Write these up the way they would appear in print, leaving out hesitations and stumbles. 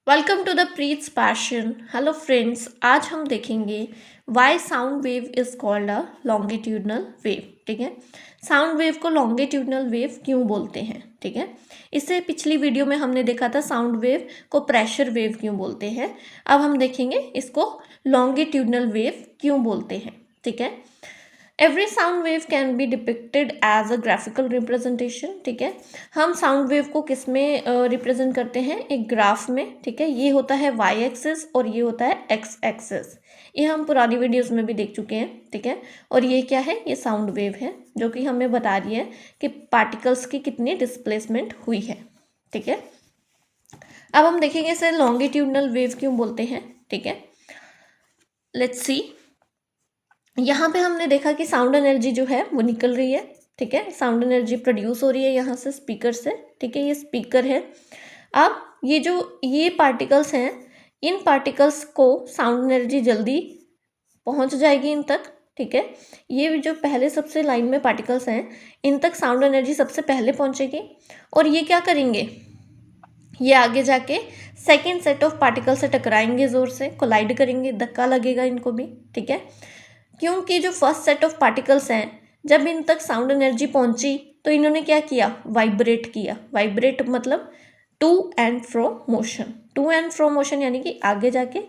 Welcome to the Preet's passion. Hello friends, आज हम देखेंगे why sound wave is called a longitudinal wave. ठीक है, साउंड वेव को लॉन्गिट्यूडनल वेव क्यों बोलते हैं। ठीक है, इससे पिछली वीडियो में हमने देखा था साउंड वेव को प्रेशर वेव क्यों बोलते हैं। अब हम देखेंगे इसको लॉन्गिट्यूडनल वेव क्यों बोलते हैं। ठीक है, every sound wave can be depicted as a graphical representation. ठीक है, हम साउंड वेव को किस में रिप्रेजेंट करते हैं, एक ग्राफ में। ठीक है, ये होता है वाई एक्सिस और ये होता है एक्स एक्सिस। ये हम पुरानी वीडियोस में भी देख चुके हैं। ठीक है, और ये क्या है, ये साउंड वेव है जो कि हमें बता रही है कि पार्टिकल्स की कितनी डिस्प्लेसमेंट हुई है। ठीक है, अब हम देखेंगे इसे लॉन्गिट्यूडनल वेव क्यों बोलते हैं। ठीक है, लेट्स सी। यहाँ पे हमने देखा कि साउंड एनर्जी जो है वो निकल रही है। ठीक है, साउंड एनर्जी प्रोड्यूस हो रही है यहाँ से स्पीकर से। ठीक है, ये स्पीकर है। अब ये पार्टिकल्स हैं, इन पार्टिकल्स को साउंड एनर्जी जल्दी पहुँच जाएगी इन तक। ठीक है, ये जो पहले सबसे लाइन में पार्टिकल्स हैं इन तक साउंड एनर्जी सबसे पहले पहुँचेगी और ये क्या करेंगे, ये आगे जाके सेकेंड सेट ऑफ पार्टिकल से टकराएंगे, ज़ोर से कोलाइड करेंगे, धक्का लगेगा इनको भी। ठीक है, क्योंकि जो फर्स्ट सेट ऑफ पार्टिकल्स हैं जब इन तक साउंड एनर्जी पहुंची तो इन्होंने क्या किया, वाइब्रेट किया। वाइब्रेट मतलब to and fro motion. To and fro motion यानी कि आगे जाके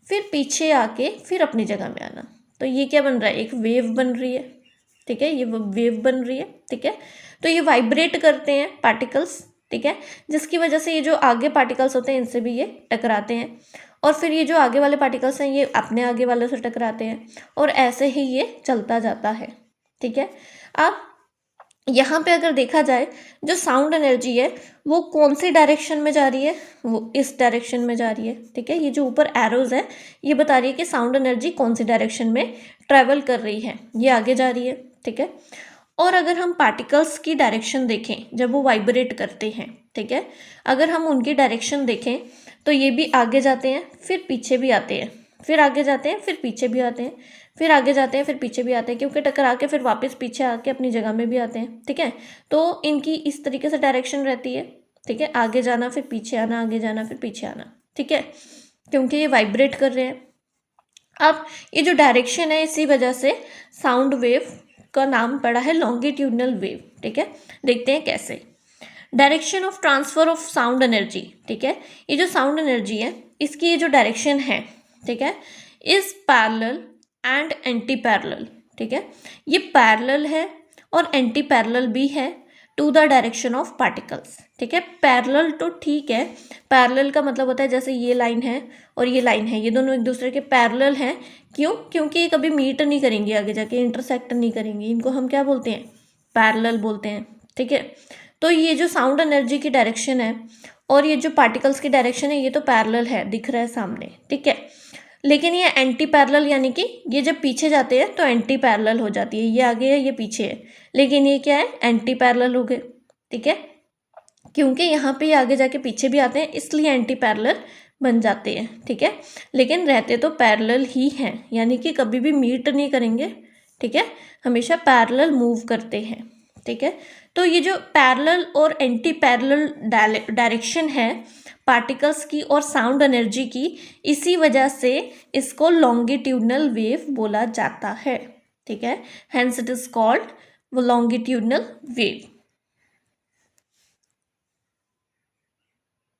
फिर पीछे आके फिर अपनी जगह में आना। तो ये क्या बन रहा है, एक वेव बन रही है। ठीक है, ये वेव बन रही है। ठीक है, तो ये वाइब्रेट करते हैं पार्टिकल्स। ठीक है, जिसकी वजह से ये जो आगे पार्टिकल्स होते हैं इनसे भी ये टकराते हैं और फिर ये जो आगे वाले पार्टिकल्स हैं ये अपने आगे वाले से टकराते हैं और ऐसे ही ये चलता जाता है। ठीक है, अब यहाँ पे अगर देखा जाए जो साउंड एनर्जी है वो कौन सी डायरेक्शन में जा रही है, वो इस डायरेक्शन में जा रही है। ठीक है, ये जो ऊपर एरोज है ये बता रही है कि साउंड एनर्जी कौन सी डायरेक्शन में ट्रेवल कर रही है, ये आगे जा रही है। ठीक है, और अगर हम पार्टिकल्स की डायरेक्शन देखें जब वो वाइब्रेट करते हैं, ठीक है, अगर हम उनकी डायरेक्शन देखें तो ये भी आगे जाते हैं फिर पीछे भी आते हैं, फिर आगे जाते हैं फिर पीछे भी आते हैं, फिर आगे जाते हैं फिर पीछे भी आते हैं, क्योंकि टकरा के फिर वापस पीछे आके अपनी जगह में भी आते हैं। ठीक है, तो इनकी इस तरीके से डायरेक्शन रहती है। ठीक है, आगे जाना फिर पीछे आना, आगे जाना फिर पीछे आना। ठीक है, क्योंकि ये वाइब्रेट कर रहे हैं। अब ये जो डायरेक्शन है इसी वजह से साउंड वेव का नाम पड़ा है लॉन्गिट्यूडनल वेव। ठीक है, देखते हैं कैसे। Direction of transfer of sound energy. ठीक है, ये जो साउंड एनर्जी है इसकी ये जो डायरेक्शन है, ठीक है, is parallel and anti parallel. ठीक है, ये पैरेलल है और एंटी पैरेलल भी है to the direction of particles. ठीक है, पैरेलल तो ठीक है, पैरेलल का मतलब होता है जैसे ये लाइन है और ये लाइन है, ये दोनों एक दूसरे के पैरेलल हैं। क्यों, क्योंकि ये कभी मीट नहीं करेंगे, आगे जाके इंटरसेक्ट नहीं करेंगे, इनको हम क्या बोलते हैं, पैरेलल बोलते हैं। ठीक है, तो ये जो साउंड एनर्जी की डायरेक्शन है और ये जो पार्टिकल्स की डायरेक्शन है ये तो पैरेलल है, दिख रहा है सामने। ठीक है, लेकिन ये एंटी पैरेलल यानी कि ये जब पीछे जाते हैं तो एंटी पैरेलल हो जाती है, ये आगे है ये पीछे है, लेकिन ये क्या है, एंटी पैरेलल हो गए। ठीक है, क्योंकि यहाँ पे ये आगे जाके पीछे भी आते हैं इसलिए एंटी पैरेलल बन जाते हैं। ठीक है, लेकिन रहते तो पैरेलल ही हैं, यानी कि कभी भी मीट नहीं करेंगे। ठीक है, हमेशा पैरेलल मूव करते हैं। ठीक है, तो ये जो पैरेलल और एंटी पैरेलल डायरेक्शन है पार्टिकल्स की और साउंड एनर्जी की, इसी वजह से इसको लॉन्गिट्यूडनल वेव बोला जाता है। ठीक है, hence it is called longitudinal wave.